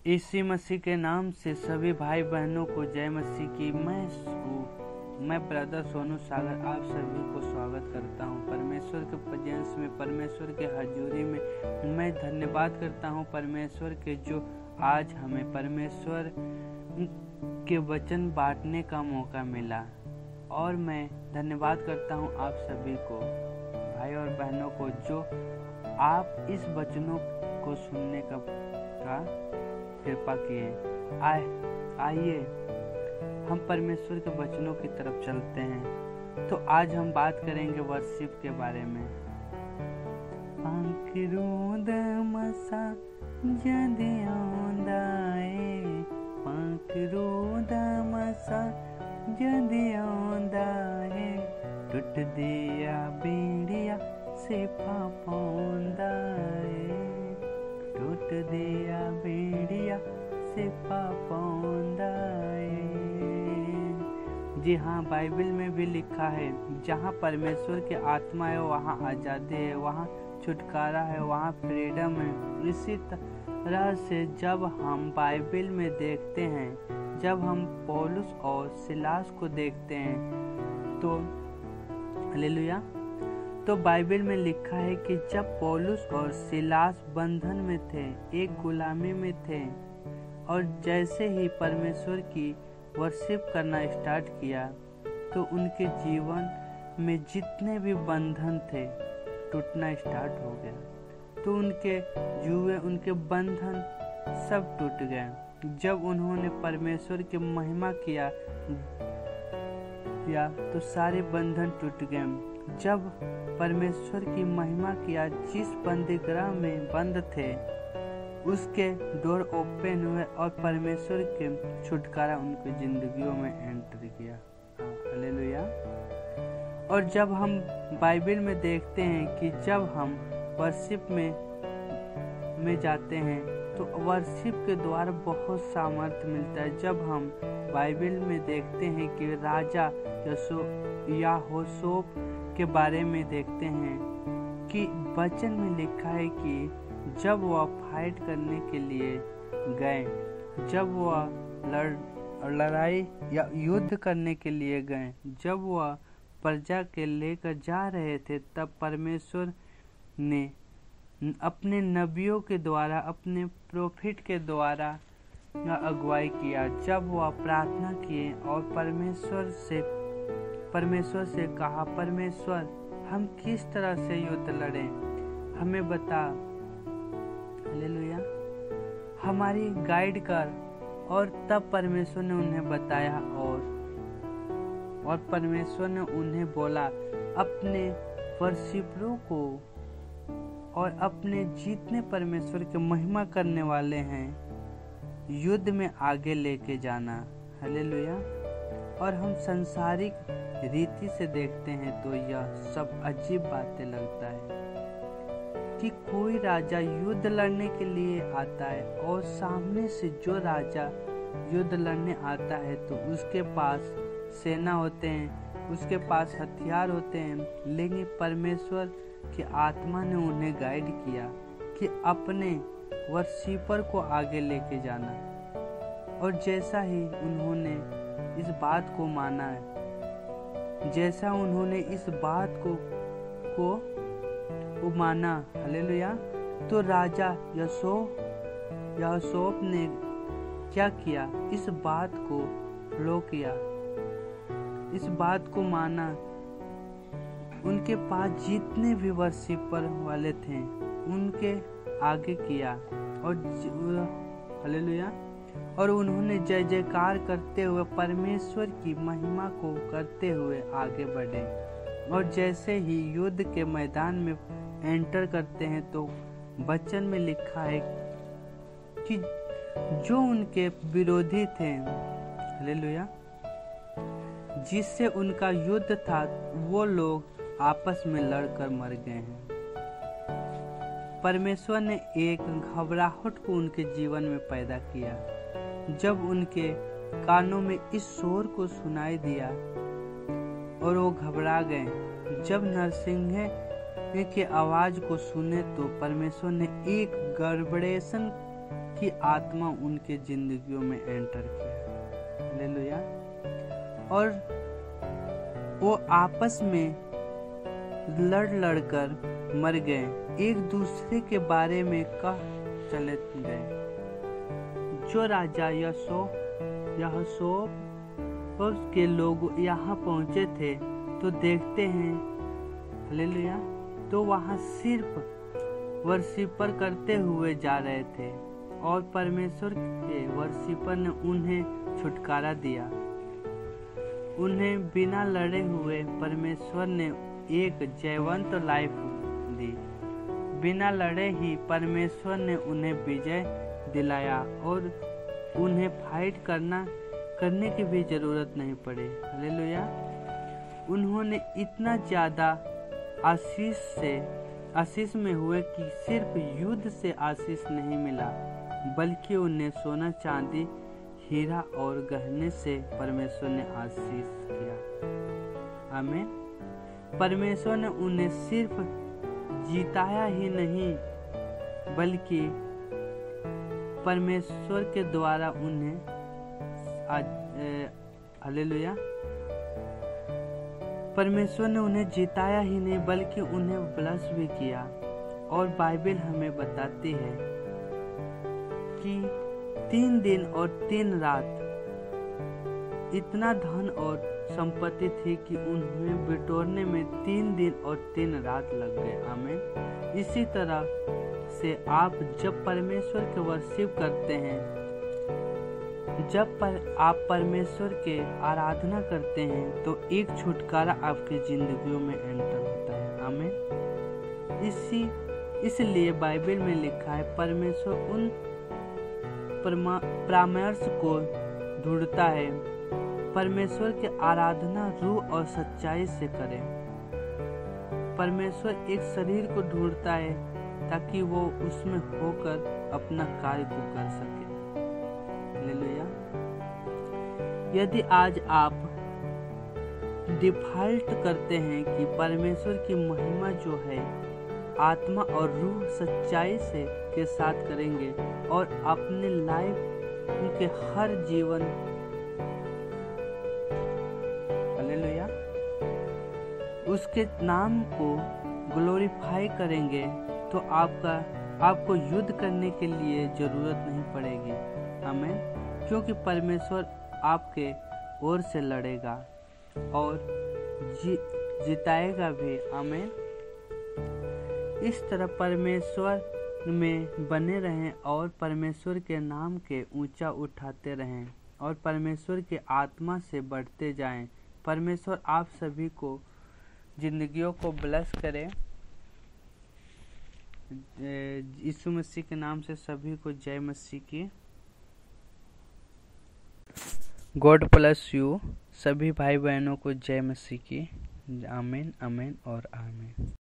यीशु मसीह के नाम से सभी भाई बहनों को जय मसीह की। मैं ब्रदर सोनू सागर आप सभी को स्वागत करता हूं। परमेश्वर के प्रेजेंस में, परमेश्वर के हजूरी में मैं धन्यवाद करता हूं परमेश्वर के, जो आज हमें परमेश्वर के वचन बांटने का मौका मिला। और मैं धन्यवाद करता हूं आप सभी को, भाई और बहनों को, जो आप इस वचनों को सुनने का कृपा किए। आइए हम परमेश्वर के वचनों की तरफ चलते हैं। तो आज हम बात करेंगे वर्शिप के बारे में। टुट दिया बीड़िया से पापोंदा टूट दिया बेड़िया से पापोंदा। जी हाँ, बाइबल में भी लिखा है, जहाँ परमेश्वर की आत्मा है वहाँ आज़ादी है, वहाँ छुटकारा है, वहाँ फ्रीडम है। इसी तरह से जब हम बाइबल में देखते हैं, जब हम पौलुस और सिलास को देखते हैं, तो हालेलुया, तो बाइबल में लिखा है कि जब पौलुस और सिलास बंधन में थे, एक गुलामी में थे, और जैसे ही परमेश्वर की वर्शिप करना स्टार्ट किया, तो उनके जीवन में जितने भी बंधन थे टूटना स्टार्ट हो गया। तो उनके जुए, उनके बंधन सब टूट गए। जब उन्होंने परमेश्वर की महिमा किया तो सारे बंधन टूट गए। जब परमेश्वर की महिमा किया, जिस बंदीगृह में बंद थे उसके डोर ओपन हुए और परमेश्वर के छुटकारा उनकी जिंदगियों में एंटर किया। हालेलुया। और जब हम बाइबल में देखते हैं कि जब हम वर्शिप में जाते हैं तो वर्शिप के द्वारा बहुत सामर्थ्य मिलता है। जब हम बाइबल में देखते हैं कि राजा यहोशूआ के बारे में देखते हैं कि वचन में लिखा है कि जब वह फाइट करने के लिए गए, जब वह लड़ाई या युद्ध करने के लिए गए, जब वह प्रजा के लेकर जा रहे थे, तब परमेश्वर ने अपने नबियों के द्वारा, अपने प्रोफिट के द्वारा अगुवाई किया। जब वह प्रार्थना किए और परमेश्वर से कहा, परमेश्वर हम किस तरह से युद्ध लड़ें, हमें बता। हालेलुया, हमारी गाइड कर। और तब परमेश्वर ने उन्हें बताया और परमेश्वर ने उन्हें बोला, अपने वर्शिपरों को और अपने जितने परमेश्वर की महिमा करने वाले हैं युद्ध में आगे लेके जाना। हालेलुया। और हम सांसारिक रीति से देखते हैं तो यह सब अजीब बातें लगता है कि कोई राजा युद्ध लड़ने के लिए आता है, और सामने से जो राजा युद्ध लड़ने आता है तो उसके पास सेना होते हैं, उसके पास हथियार होते हैं, लेकिन परमेश्वर की आत्मा ने उन्हें गाइड किया कि अपने वर्शिपर को आगे लेके जाना। और जैसा ही उन्होंने इस बात को माना है, जैसा उन्होंने इस बात को माना, हालेलुया, तो राजा यहोशूआ ने क्या किया, इस बात को फॉलो किया, इस बात को माना। उनके पास जितने भी वर्शिपर वाले थे उनके आगे किया, और हालेलुया, और उन्होंने जय जयकार करते हुए परमेश्वर की महिमा को करते हुए आगे बढ़े। और जैसे ही युद्ध के मैदान में एंटर करते हैं तो वचन में लिखा है कि जो उनके विरोधी थे, हालेलुया, जिससे उनका युद्ध था, वो लोग आपस में लड़कर मर गए हैं। परमेश्वर ने एक घबराहट को उनके जीवन में पैदा किया। जब उनके कानों में इस शोर को सुनाई दिया और वो घबरा गए। जब नरसिंह की आवाज को सुने तो परमेश्वर ने एक गड़बड़ेशन की आत्मा उनके जिंदगियों में एंटर किया। हालेलुया। और वो आपस में लड़ कर मर गए, एक दूसरे के बारे में कह चले गए। जो राजा यहोशोप के लोग यहाँ पहुँचे थे तो देखते हैं, हालेलुया, तो वहाँ सिर्फ वर्शिपर करते हुए जा रहे थे और परमेश्वर के वर्शिपर ने उन्हें छुटकारा दिया। उन्हें बिना लड़े हुए परमेश्वर ने एक जयवंत लाइफ दी। बिना लड़े ही परमेश्वर ने उन्हें विजय दिलाया और उन्हें फाइट करने की भी जरूरत नहीं पड़ी। हालेलुया। उन्होंने इतना ज्यादा आशीष में हुए कि सिर्फ युद्ध से आशीष नहीं मिला, बल्कि उन्हें सोना चांदी हीरा और गहने से परमेश्वर ने आशीष किया। आमीन। परमेश्वर ने उन्हें सिर्फ जिताया ही नहीं, बल्कि परमेश्वर के द्वारा उन्हें हालेलुया, परमेश्वर ने उन्हें जिताया ही नहीं बल्कि उन्हें ब्लेस भी किया। और बाइबल हमें बताती है कि 3 दिन और 3 रात इतना धन और संपत्ति थी कि उन्हें बिटोरने में 3 दिन और 3 रात लग गए। आमीन। इसी तरह से आप जब परमेश्वर के वर्शिप करते हैं, जब आप परमेश्वर के आराधना करते हैं, तो एक छुटकारा आपकी जिंदगियों में एंटर होता है। आमीन। इसलिए बाइबल में लिखा है, परमेश्वर उन परामर्श को ढूंढता है, परमेश्वर की आराधना रूह और सच्चाई से करें। परमेश्वर एक शरीर को ढूंढता है ताकि वो उसमें होकर अपना कार्य को कर सके। हालेलुया। यदि आज आप डिफॉल्ट करते हैं कि परमेश्वर की महिमा जो है आत्मा और रूह सच्चाई से के साथ करेंगे और अपने लाइफ उनके हर जीवन, हालेलुया, उसके नाम को ग्लोरीफाई करेंगे, तो आपको युद्ध करने के लिए जरूरत नहीं पड़ेगी। आमीन। क्योंकि परमेश्वर आपके ओर से लड़ेगा और जिताएगा भी। आमीन। इस तरह परमेश्वर में बने रहें और परमेश्वर के नाम के ऊंचा उठाते रहें और परमेश्वर के आत्मा से बढ़ते जाएं। परमेश्वर आप सभी को जिंदगियों को ब्लेस करे। यीशु मसीह के नाम से सभी को जय मसीह की। God bless you. सभी भाई बहनों को जय मसीह की। आमीन, आमीन और आमीन।